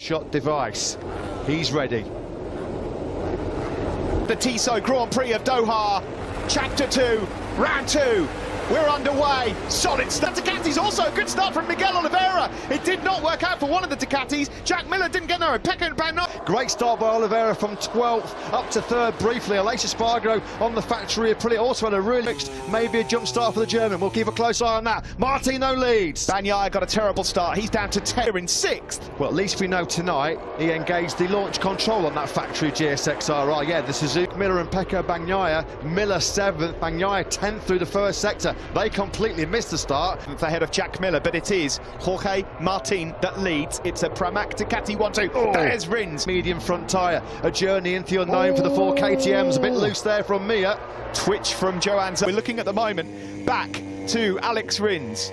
Shot device. He's ready. The Tissot Grand Prix of Doha, Chapter 2, Round 2. We're underway. Solid start. Ducati's also a good start from Miguel Oliveira. It did not work out for one of the Ducatis. Jack Miller didn't get there. Great start by Oliveira from 12th up to 3rd briefly. Aleix Espargaro on the factory Aprilia also had a really mixed, maybe a jump start for the German. We'll keep a close eye on that. Martino leads. Bagnaia got a terrible start. He's down to 10 in 6th. Well, at least we know tonight he engaged the launch control on that factory GSX-RI. Yeah, the Suzuki Miller and Pecco Bagnaia. Miller 7th, Bagnaia 10th through the first sector. They completely missed the start. Ahead of Jack Miller, but it is Jorge Martin that leads. It's a Pramac Ducati 1-2. There's Rins. Medium front tyre. A journey into the unknown for the 4 KTMs. A bit loose there from Mia. Twitch from Johan. We're looking at the moment back to Alex Rins.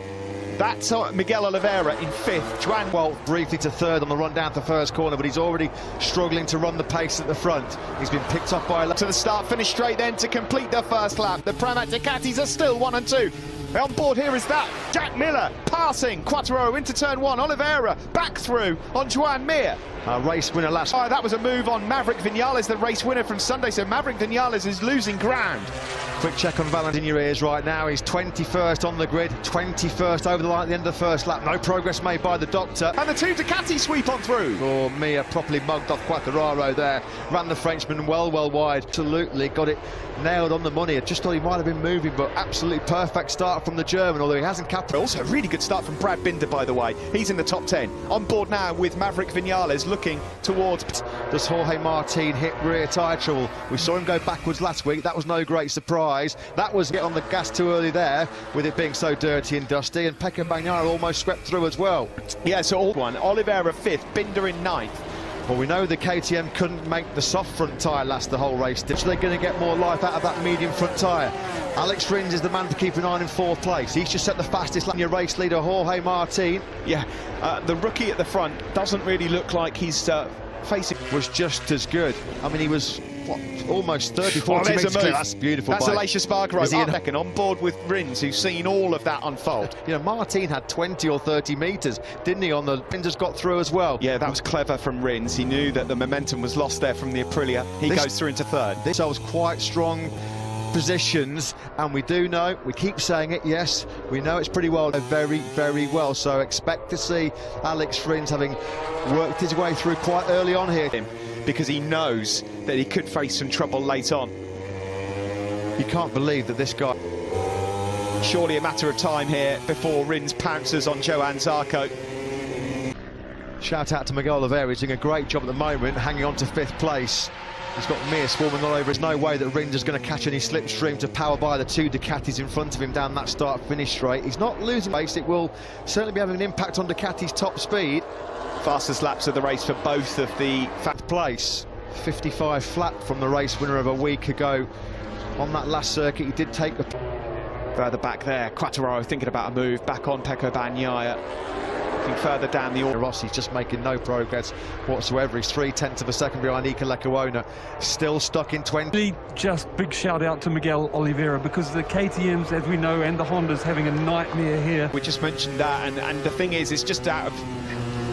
That's Miguel Oliveira in 5th. Joan Walt briefly to 3rd on the run down to the first corner, but he's already struggling to run the pace at the front. He's been picked up by to the start, finish straight then to complete the first lap. The Pramac Ducatis are still 1 and 2. On board here is that Jack Miller passing Quattro into turn 1. Oliveira back through on Joan Mir. Race winner last. Oh, that was a move on Maverick Vinales, the race winner from Sunday. So Maverick Vinales is losing ground. Quick check on Valentin in your ears right now. He's 21st on the grid, 21st over the line at the end of the first lap. No progress made by the doctor. And the 2 Ducati sweep on through. Oh, Mia properly mugged off Quattararo there. Ran the Frenchman well wide. Absolutely got it nailed on the money. I just thought he might have been moving, but absolutely perfect start from the German, although he hasn't capped. Also, a really good start from Brad Binder, by the way. He's in the top 10. On board now with Maverick Vinales looking towards. Does Jorge Martin hit rear tyre trouble? We saw him go backwards last week. That was no great surprise. That was get on the gas too early there, with it being so dirty and dusty, and Pecco Bagnaia almost swept through as well. Yeah, so all one. Oliveira 5th, Binder in 9th. Well, we know the KTM couldn't make the soft front tyre last the whole race, so they're going to get more life out of that medium front tyre. Alex Rins is the man to keep an eye on in 4th place. He's just set the fastest lap. Your race leader, Jorge Martin. Yeah, the rookie at the front doesn't really look like he's facing. Was just as good. I mean, he was what, almost 30-40 metres clear. That's beautiful. That's Aleix Espargaro on board with Rins, who's seen all of that unfold. You know, Martin had 20 or 30 metres, didn't he, on the Rins got through as well. Yeah, that was clever from Rins. He knew that the momentum was lost there from the Aprilia. He goes through into 3rd. This was quite strong positions, and we do know, we keep saying it, yes, we know it's pretty well, very well, so expect to see Alex Rins having worked his way through quite early on here. Because he knows that he could face some trouble late on. You can't believe that this guy... Surely a matter of time here before Rins pounces on Johan Zarco. Shout out to Miguel Oliveira, he's doing a great job at the moment, hanging on to 5th place. He's got Mir swarming all over. There's no way that Rins is going to catch any slipstream to power by the 2 Ducatis in front of him down that start-finish straight. He's not losing pace. It will certainly be having an impact on Ducati's top speed. Fastest laps of the race for both of the 5th place. 55 flat from the race winner of a week ago. On that last circuit, he did take the... Further back there, Quattararo thinking about a move. Back on Pecco Bagnaia. Looking further down the order. Rossi's just making no progress whatsoever. He's 0.3 of a second behind Iker Lecuona, still stuck in 20. Just big shout out to Miguel Oliveira, because the KTMs, as we know, and the Hondas having a nightmare here. We just mentioned that, and the thing is, it's just out of...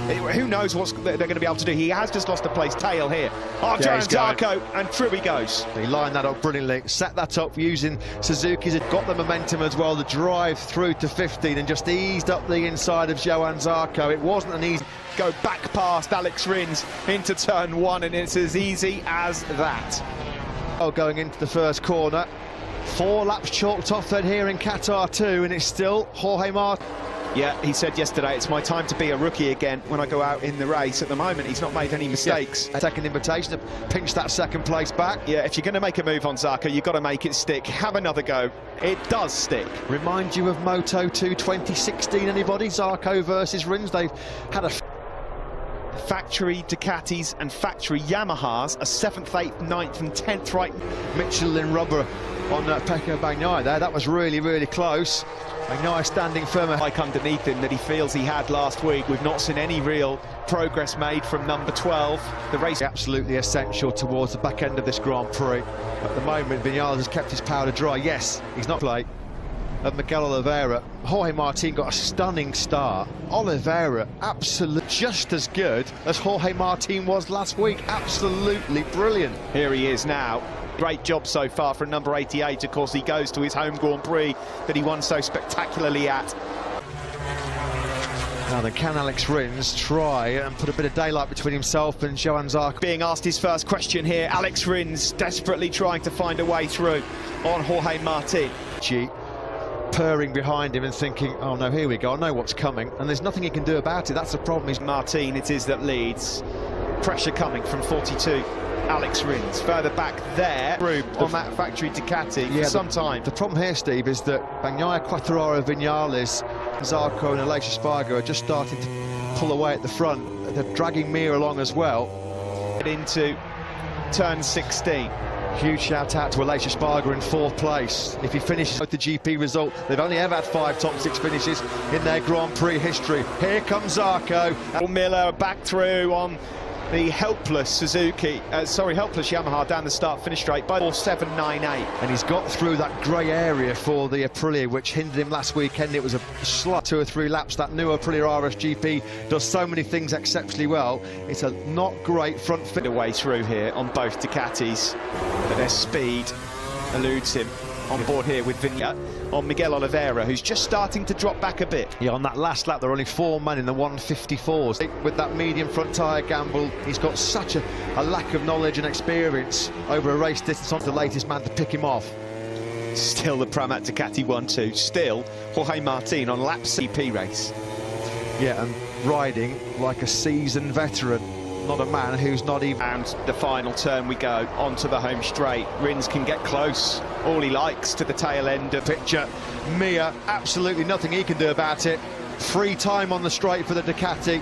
Who knows what they're going to be able to do. He has just lost a place tail here. Oh, Johan Zarco, and through he goes. He lined that up brilliantly, set that up using Suzuki's, had got the momentum as well, the drive through to 15 and just eased up the inside of Johan Zarco. It wasn't an easy... Go back past Alex Rins into turn 1, and it's as easy as that. Oh, going into the first corner. 4 laps chalked off then here in Qatar 2, and it's still Jorge Martin. Yeah, he said yesterday, it's my time to be a rookie again when I go out in the race. At the moment, he's not made any mistakes. Yeah. Second invitation to pinch that 2nd place back. Yeah, if you're going to make a move on Zarco, you've got to make it stick. Have another go. It does stick. Remind you of Moto 2 2016, anybody? Zarco versus Rins. They've had a... Factory Ducatis and factory Yamahas, a 7th, 8th, 9th and 10th right. Michelin rubber on Pecco Bagnaia there. That was really close. Bagnaia standing firmer. Like underneath him that he feels he had last week. We've not seen any real progress made from number 12. The race absolutely essential towards the back end of this Grand Prix. At the moment, Vinales has kept his powder dry. Yes, he's not late. of Miguel Oliveira. Jorge Martin got a stunning start. Oliveira, absolutely just as good as Jorge Martin was last week. Absolutely brilliant. Here he is now. Great job so far from number 88. Of course, he goes to his home Grand Prix that he won so spectacularly at. Now then, can Alex Rins try and put a bit of daylight between himself and Johan Zarco? Being asked his first question here, Alex Rins desperately trying to find a way through on Jorge Martin. Purring behind him and thinking, oh no, here we go, I know what's coming, and there's nothing he can do about it. That's the problem. Is Martin it is that leads. Pressure coming from 42. Alex Rins further back there on that factory Ducati for some time. The problem here, Steve, is that Bagnaia, Quartararo, Vinales, Zarco and Aleix Espargaro are just starting to pull away at the front. They're dragging Mir along as well. Into turn 16. Huge shout out to Aleix Espargaro in 4th place. If he finishes with the GP result, they've only ever had 5 top 6 finishes in their Grand Prix history. Here comes Zarco. Miller back through on the helpless helpless Yamaha down the start-finish straight by 4.798. And he's got through that grey area for the Aprilia, which hindered him last weekend. It was a slut 2 or 3 laps. That new Aprilia RSGP does so many things exceptionally well. It's a not great front fit. Way through here on both Ducatis, but their speed eludes him. On board here with Vigna on Miguel Oliveira, who's just starting to drop back a bit. Yeah, on that last lap, there are only 4 men in the 154s. With that medium front tyre gamble, he's got such a lack of knowledge and experience over a race distance on the latest man to pick him off. Still the Pramac Ducati 1-2. Still Jorge Martin on lap CP race. Yeah, and riding like a seasoned veteran. Not a man who's not even... And the final turn we go, onto the home straight. Rins can get close, all he likes, to the tail end of picture. Mir, absolutely nothing he can do about it. Free time on the straight for the Ducati.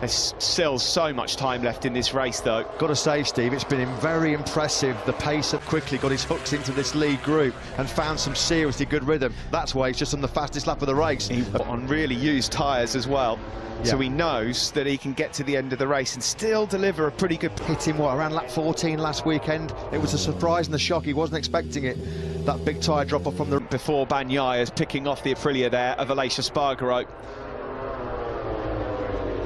There's still so much time left in this race, though. Got to say, Steve, it's been very impressive. The pace of quickly got his hooks into this lead group and found some seriously good rhythm. That's why he's just on the fastest lap of the race. He put on really used tyres as well. Yeah. So he knows that he can get to the end of the race and still deliver a pretty good... Hit him, around lap 14 last weekend. It was a surprise and a shock. He wasn't expecting it. That big tyre drop off from the... Before Bagnaia is picking off the Aprilia there of Aleix Espargaro.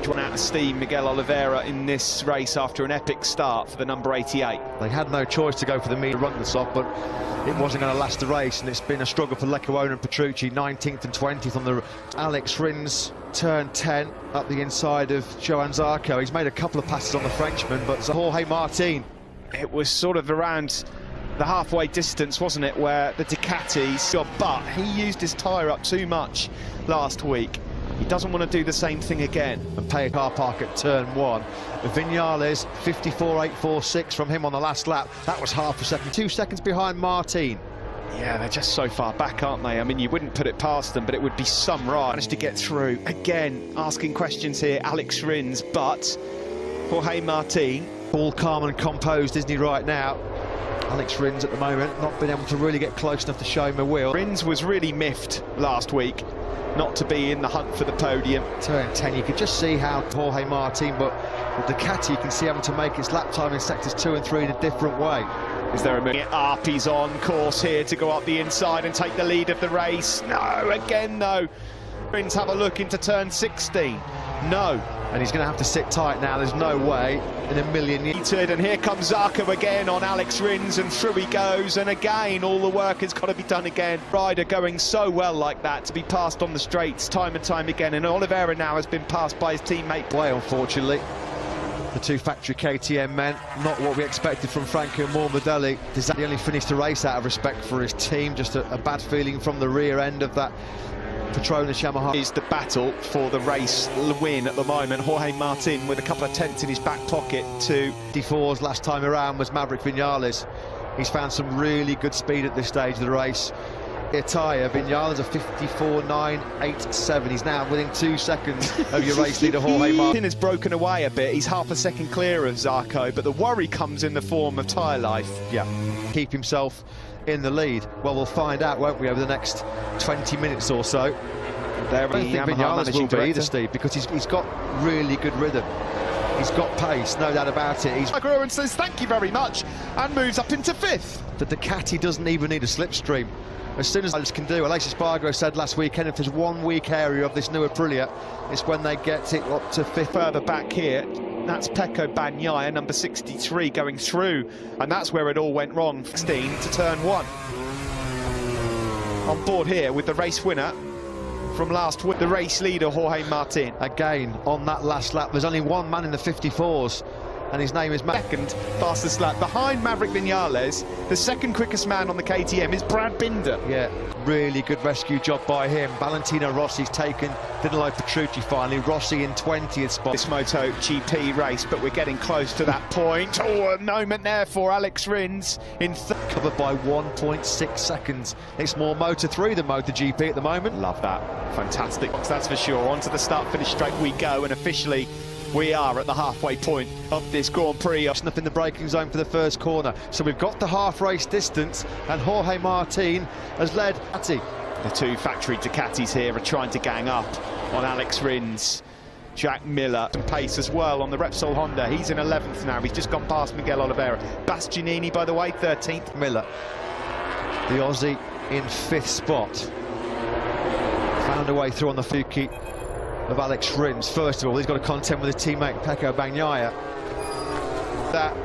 Drawn out of steam, Miguel Oliveira in this race after an epic start for the number 88. They had no choice to go for the medium run this off, but it wasn't going to last the race, and it's been a struggle for Leccuona and Petrucci, 19th and 20th on the... Alex Rins, turn 10, up the inside of Johan Zarco. He's made a couple of passes on the Frenchman, but Jorge Martin... It was sort of around the halfway distance, wasn't it, where the Ducatis got, but he used his tyre up too much last week. He doesn't want to do the same thing again. And pay a car park at turn 1. Vinales, 54.846 from him on the last lap. That was half a second, 2 seconds behind Martin. Yeah, they're just so far back, aren't they? I mean, you wouldn't put it past them, but it would be some right. Managed to get through. Again, asking questions here, Alex Rins, but Jorge Martin. All calm and composed, isn't he, right now? Alex Rins at the moment, not been able to really get close enough to show him a wheel. Rins was really miffed last week not to be in the hunt for the podium. Turn 10, you could just see how Jorge Martin, but the Ducati, you can see having to make its lap time in sectors 2 and 3 in a different way. Is there a minute up? He's on course here to go up the inside and take the lead of the race. No, again though. Rins have a look into turn 16. No. And he's going to have to sit tight now. There's no way in a million years. And here comes Zarco again on Alex Rins, and through he goes. And again, all the work has got to be done again. Rider going so well like that to be passed on the straights time and time again. And Oliveira now has been passed by his teammate. Way, unfortunately. The 2 factory KTM men, not what we expected from Franco Morbidelli. He only finished the race out of respect for his team. Just a bad feeling from the rear end of that Petronas Yamaha. Is the battle for the race win at the moment. Jorge Martin with a couple of tenths in his back pocket to... 54's last time around was Maverick Vinales. He's found some really good speed at this stage of the race. Tyre, Vinales a 54.987. He's now within 2 seconds of your race leader Jorge Martin. Has broken away a bit. He's half a second clear of Zarco, but the worry comes in the form of tyre life. Yeah, keep himself in the lead. Well, we'll find out, won't we, over the next 20 minutes or so. There I don't think Vinales will be either, Steve, because he's got really good rhythm. He's got pace, no doubt about it. He's... and says thank you very much and moves up into 5th. The Ducati doesn't even need a slipstream. as soon as pilots can do. Aleix Espargaro said last weekend, if there's one weak area of this new Aprilia, it's when they get it up to fifth. Further back here, that's Pecco Bagnaia, number 63, going through, and that's where it all went wrong. 16 to turn 1. On board here with the race winner from last week, the race leader Jorge Martin. Again, on that last lap, there's only one man in the 54s, and his name is Second fastest lap behind Maverick Viñales. The second quickest man on the KTM is Brad Binder. Yeah, really good rescue job by him. Valentino Rossi's taken Danilo Petrucci finally. Rossi in 20th spot. This MotoGP race, but we're getting close to that point. Oh, a moment there for Alex Rins in covered by 1.6 seconds. It's more Moto3 than MotoGP at the moment. Love that. Fantastic. That's for sure. On to the start-finish straight we go, and officially we are at the halfway point of this Grand Prix. Up in the braking zone for the first corner. So we've got the half race distance, and Jorge Martin has led Ducati. The two factory Ducatis here are trying to gang up on Alex Rins. Jack Miller and pace as well on the Repsol Honda. He's in 11th now. He's just gone past Miguel Oliveira. Bastianini, by the way, 13th. Miller, the Aussie, in 5th spot. Found a way through on the Fuki of Alex Rins. First of all, he's got to contend with his teammate Pecco Bagnaia. That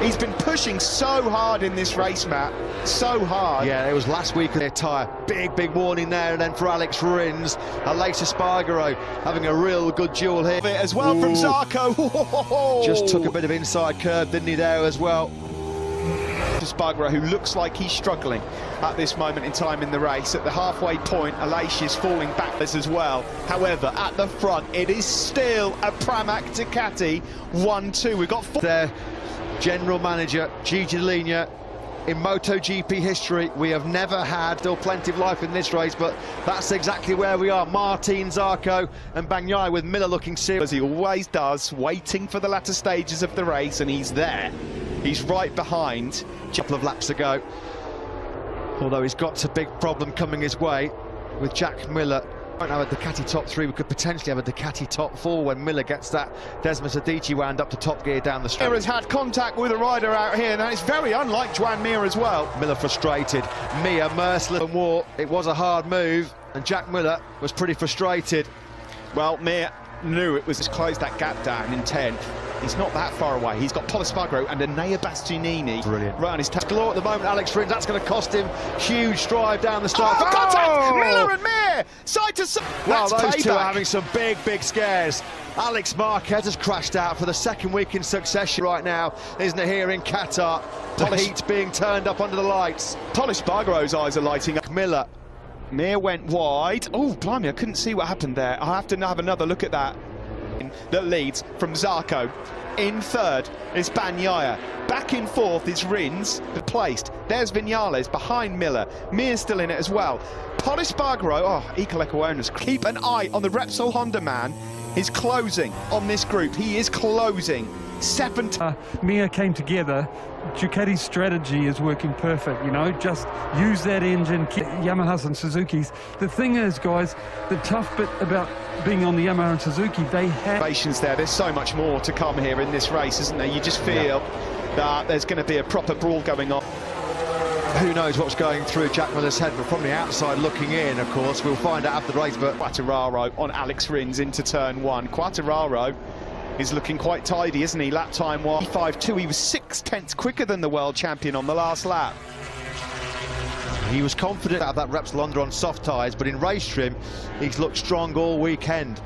he's been pushing so hard in this race, Matt, so hard. Yeah, it was last week in their tyre. Big warning there, and then for Alex Rins, Aleix Espargaro having a real good duel here. As well from Zarco. Just took a bit of inside curve, didn't he, there as well. Espargaro, who looks like he's struggling at this moment in time in the race. At the halfway point, Aleix is falling backwards as well. However, at the front, it is still a Pramac Ducati 1-2. We've got their general manager, Gigi Dall'Igna. In MotoGP history, we have never had, still plenty of life in this race, but that's exactly where we are. Martin, Zarco and Bagnaia, with Miller looking serious. As he always does, waiting for the latter stages of the race, and he's there. He's right behind. A couple of laps ago, although he's got a big problem coming his way with Jack Miller. We won't have a Ducati top 3, we could potentially have a Ducati top 4 when Miller gets that Desmos Adichie wound up to top gear down the straight. Mir has had contact with a rider out here, and it's very unlike Joan Mir as well. Miller frustrated, Mir merciless and war. It was a hard move, and Jack Miller was pretty frustrated. Well, Mir knew it was to close that gap down in 10th. He's not that far away. He's got Pol Espargaro and Enea Bastianini brilliant right on his tail. Galore at the moment, Alex Rins. That's going to cost him huge drive down the start. Oh, for contact! Miller and Mir, side to side. Well, that's those payback. two are having some big scares. Alex Marquez has crashed out for the second week in succession right now, isn't it, here in Qatar? The heat being turned up under the lights. Pol Espargaro's eyes are lighting up. Miller. Mir went wide. Oh, blimey, I couldn't see what happened there. I'll have to have another look at that. That leads from Zarco. In 3rd is Bagnaia. Back in 4th is Rins, placed. There's Viñales behind Miller. Mir's still in it as well. Pol Espargaro, Eco owners, keep an eye on the Repsol Honda man. He's closing on this group. He is closing. Mir came together. Ducati's strategy is working perfect, you know, just use that engine, Yamahas and Suzuki's. The thing is, guys, the tough bit about being on the Yamaha and Suzuki, they have patience there. There's so much more to come here in this race, isn't there? You just feel that there's going to be a proper brawl going on. Who knows what's going through Jack Miller's head, but from the outside looking in, of course, we'll find out after the race. But Quartararo on Alex Rins into turn 1. Quartararo is looking quite tidy, isn't he? Lap time 1:5.2. He was 6/10 quicker than the world champion on the last lap. He was confident out of that Repsol Honda on soft tyres, but in race trim, he's looked strong all weekend.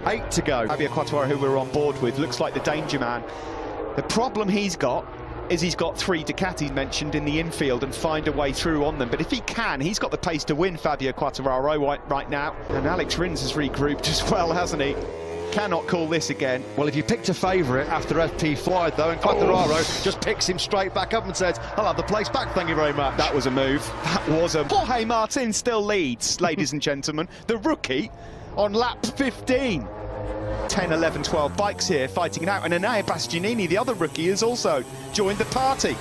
8 to go. Fabio Quartararo, who we're on board with, looks like the danger man. The problem he's got is he's got 3 Ducatis mentioned in the infield and find a way through on them. But if he can, he's got the pace to win, Fabio Quartararo, right now. And Alex Rins has regrouped as well, hasn't he? Cannot call this again. Well, if you picked a favourite after FP5, though, and Quartararo just picks him straight back up and says, I'll have the place back, thank you very much. That was a move. That was a... Jorge Martin still leads, ladies and gentlemen. The rookie on lap 15. 10, 11, 12 bikes here fighting it out. And Enea Bastianini, the other rookie, has also joined the party.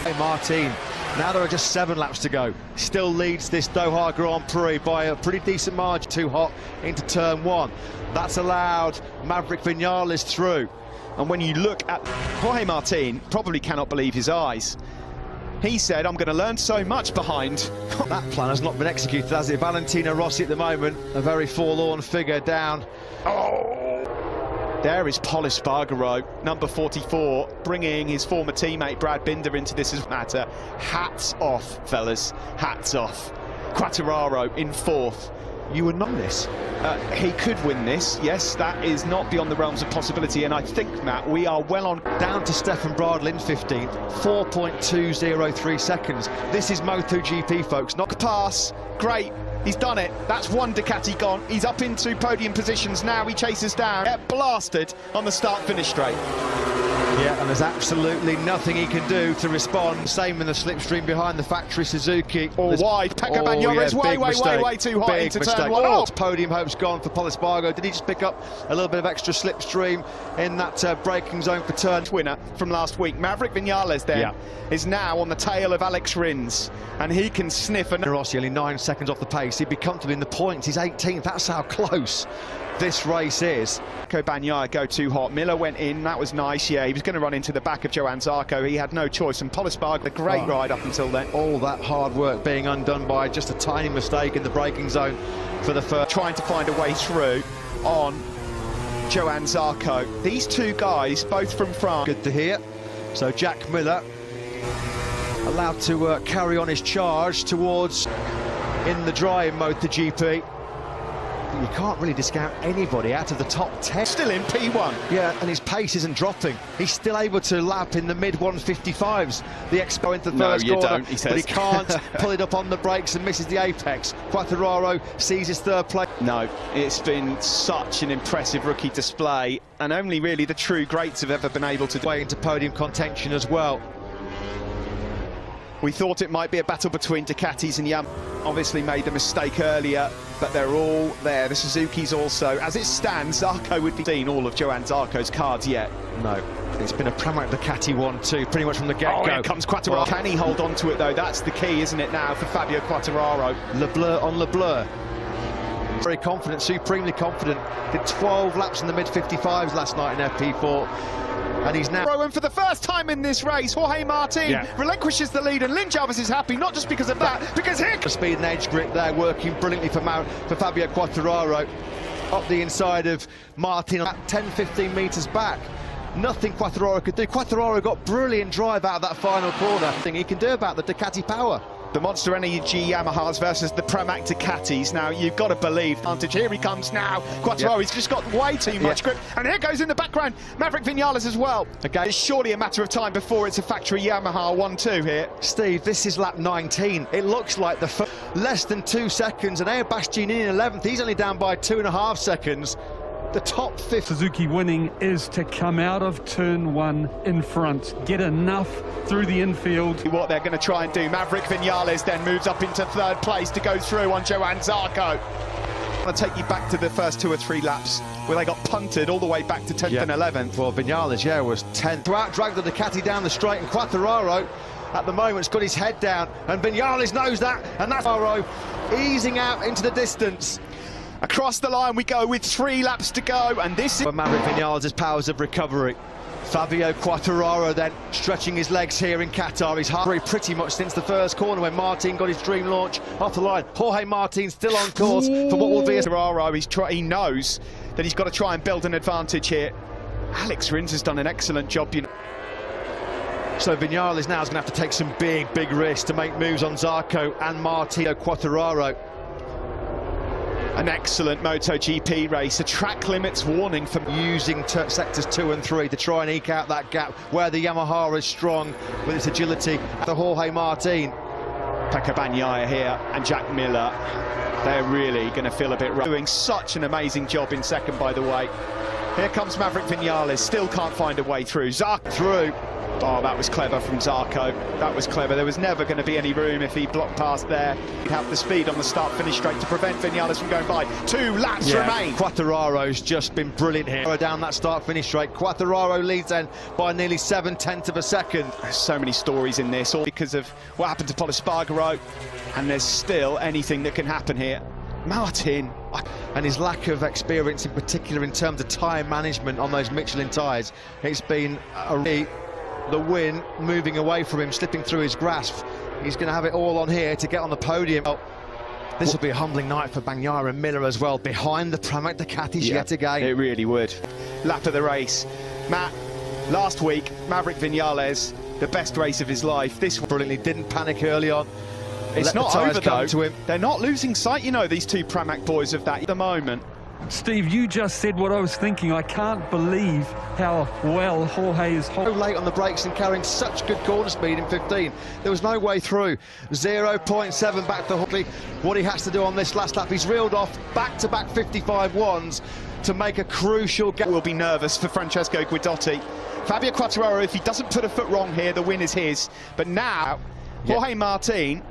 Hey, Martin. Now there are just 7 laps to go. Still leads this Doha Grand Prix by a pretty decent margin. Too hot into turn 1. That's allowed Maverick Viñales through. And when you look at Jorge Martin, probably cannot believe his eyes. He said, I'm going to learn so much behind. That plan has not been executed, has it? Valentino Rossi at the moment, a very forlorn figure down. Oh! There is Pol Espargaro, number 44, bringing his former teammate Brad Binder into this as matter. Hats off, fellas. Hats off. Quartararo in fourth. You would know this. He could win this, yes, that is not beyond the realms of possibility, and I think, Matt, we are well on. Down to Stefan Bradl in 15th, 4.203 seconds. This is MotoGP, folks, not pass. Great, he's done it. That's one Ducati gone. He's up into podium positions now. He chases down. Get blasted on the start-finish straight. Yeah, and there's absolutely nothing he can do to respond. Same in the slipstream behind the factory Suzuki. Or wide. Pecco Bagnaio's way too high into turn one. Oh, podium hopes gone for Pol Espargaro. Did he just pick up a little bit of extra slipstream in that braking zone for turn? Winner from last week, Maverick Vinales then, is now on the tail of Alex Rins, and he can sniff an... Rossi only 9 seconds off the pace. He'd be comfortable in the points. He's 18th. That's how close this race is. Bagnaia go too hot. Miller went in, that was nice. Yeah, he was going to run into the back of Johann Zarco. He had no choice, and Pol Espargaro, a great ride up until then. All that hard work being undone by just a tiny mistake in the braking zone for the first. Trying to find a way through on Johann Zarco. These two guys, both from France. Good to hear. So Jack Miller allowed to carry on his charge towards in the dry in MotoGP. You can't really discount anybody out of the top 10. Still in P1. Yeah, and his pace isn't dropping. He's still able to lap in the mid-155s. The Expo into the first corner, don't, he says. But he can't pull it up on the brakes and misses the apex. Quartararo sees his third place. No, it's been such an impressive rookie display, and only really the true greats have ever been able to do. Way into podium contention as well. We thought it might be a battle between Ducatis and Yamaha. Obviously made the mistake earlier, but they're all there. The Suzuki's also. As it stands, Zarco would be seen all of Johann Zarco's cards yet. No, it's been a Pramac Ducati 1-2 pretty much from the get-go. Oh, here comes Quartararo. Can he hold on to it though? That's the key, isn't it, now for Fabio Quartararo? LeBleur on LeBleur. Very confident, supremely confident. Did 12 laps in the mid-55s last night in FP4. And he's now... And for the first time in this race, Jorge Martin relinquishes the lead, and Lynn Jarvis is happy, not just because of that, because here... The speed and edge grip there, working brilliantly for Fabio Quartararo. Up the inside of Martin, 10-15 metres back. Nothing Quartararo could do. Quartararo got brilliant drive out of that final corner. Nothing he can do about the Ducati power. The Monster Energy Yamahas versus the Pramac Ducatis. Now, you've got to believe advantage. Here he comes now. Quartararo, he's just got way too much grip. And here goes in the background, Maverick Vinales as well. Again, it's surely a matter of time before it's a factory Yamaha 1-2 here. Steve, this is lap 19. It looks like the less than 2 seconds. And Air Bastianini in 11th. He's only down by 2.5 seconds. The top 5th. Suzuki winning is to come out of turn 1 in front, get enough through the infield. What they're going to try and do, Maverick Vinales then moves up into 3rd place to go through on Johann Zarco. I'll take you back to the first 2 or 3 laps where they got punted all the way back to 10th and 11th. Well, Vinales, was 10th. To out-drag the Ducati down the straight, and Quartararo at the moment's got his head down, and Vinales knows that, and that's Quartararo easing out into the distance. Across the line we go with 3 laps to go, and this is... For Maverick Vinales' powers of recovery. Fabio Quartararo then stretching his legs here in Qatar. He's hungry pretty much since the first corner when Martin got his dream launch off the line. Jorge Martin still on course for what will be a... Quartararo, he knows that he's got to try and build an advantage here. Alex Rins has done an excellent job, you know. So Vinales now is going to have to take some big risks to make moves on Zarco and Martin Quartararo. An excellent MotoGP race, a track limits warning for using sectors 2 and 3 to try and eke out that gap where the Yamaha is strong with its agility. The Jorge Martin. Pecco Bagnaia here and Jack Miller, they're really going to feel a bit rough. Doing such an amazing job in second, by the way. Here comes Maverick Vinales, still can't find a way through. Zarco through. Oh, that was clever from Zarco. That was clever. There was never going to be any room if he blocked past there. He'd have the speed on the start-finish straight to prevent Vinales from going by. 2 laps remain. Quartararo's just been brilliant here. Down that start-finish straight. Quartararo leads then by nearly 7/10 of a second. There's so many stories in this, all because of what happened to Pol Espargaro, and there's still anything that can happen here. Martin. And his lack of experience in particular in terms of tyre management on those Michelin tyres. It's been a the win moving away from him, slipping through his grasp. He's going to have it all on here to get on the podium. Oh, this will be a humbling night for Bagnaia and Miller as well, behind the Pramac Ducatis yet again. It really would. Lap of the race. Matt, last week, Maverick Vinales, the best race of his life. This brilliantly didn't panic early on. It's not over though. To him. They're not losing sight, you know, these two Pramac boys of that at the moment. Steve, you just said what I was thinking. I can't believe how well Jorge is so late on the brakes and carrying such good corner speed in 15. There was no way through. 0.7 back to Jorge. What he has to do on this last lap, he's reeled off back-to-back 55 ones to make a crucial gap. Will be nervous for Francesco Guidotti. Fabio Quartararo, if he doesn't put a foot wrong here, the win is his. But now, Jorge Martin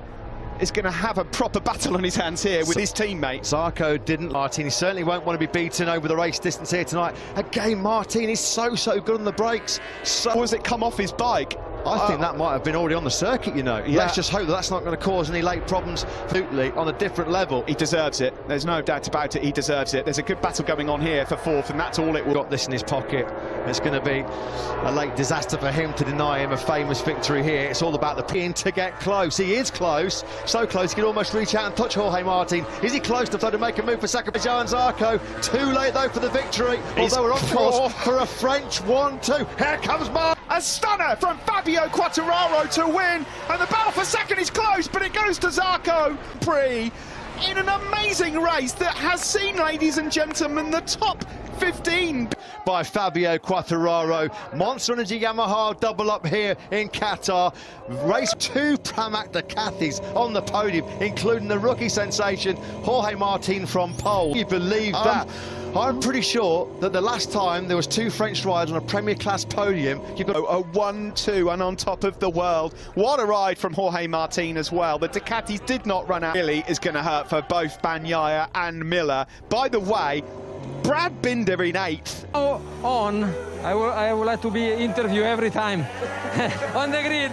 is going to have a proper battle on his hands here with his teammate. Zarco didn't. Martin, he certainly won't want to be beaten over the race distance here tonight. Again, Martin is so good on the brakes. Or has it come off his bike? I think that might have been already on the circuit, you know. Let's just hope that that's not going to cause any late problems. Absolutely, on a different level. He deserves it. There's no doubt about it. He deserves it. There's a good battle going on here for fourth, and that's all it will. Got this in his pocket. It's going to be a late disaster for him to deny him a famous victory here. It's all about the pin to get close. He is close. So close, he can almost reach out and touch Jorge Martin. Is he close to make a move for second? Joan Zarco. Too late, though, for the victory. Although we're on course for a French 1-2. Here comes Martin. A stunner from Fabio Quartararo to win, and the battle for second is close, but it goes to Zarco Prix in an amazing race that has seen, ladies and gentlemen, the top 15 by Fabio Quartararo. Monster Energy Yamaha double up here in Qatar. Race 2 Pramac Ducatis on the podium, including the rookie sensation Jorge Martin from pole. You believe that? I'm pretty sure that the last time there was 2 French riders on a Premier Class podium, you've got a 1-2 and on top of the world. What a ride from Jorge Martin as well. The Ducatis did not run out. Really is going to hurt for both Bagnaia and Miller. By the way, Brad Binder in 8th. I would like to be interviewed every time on the grid.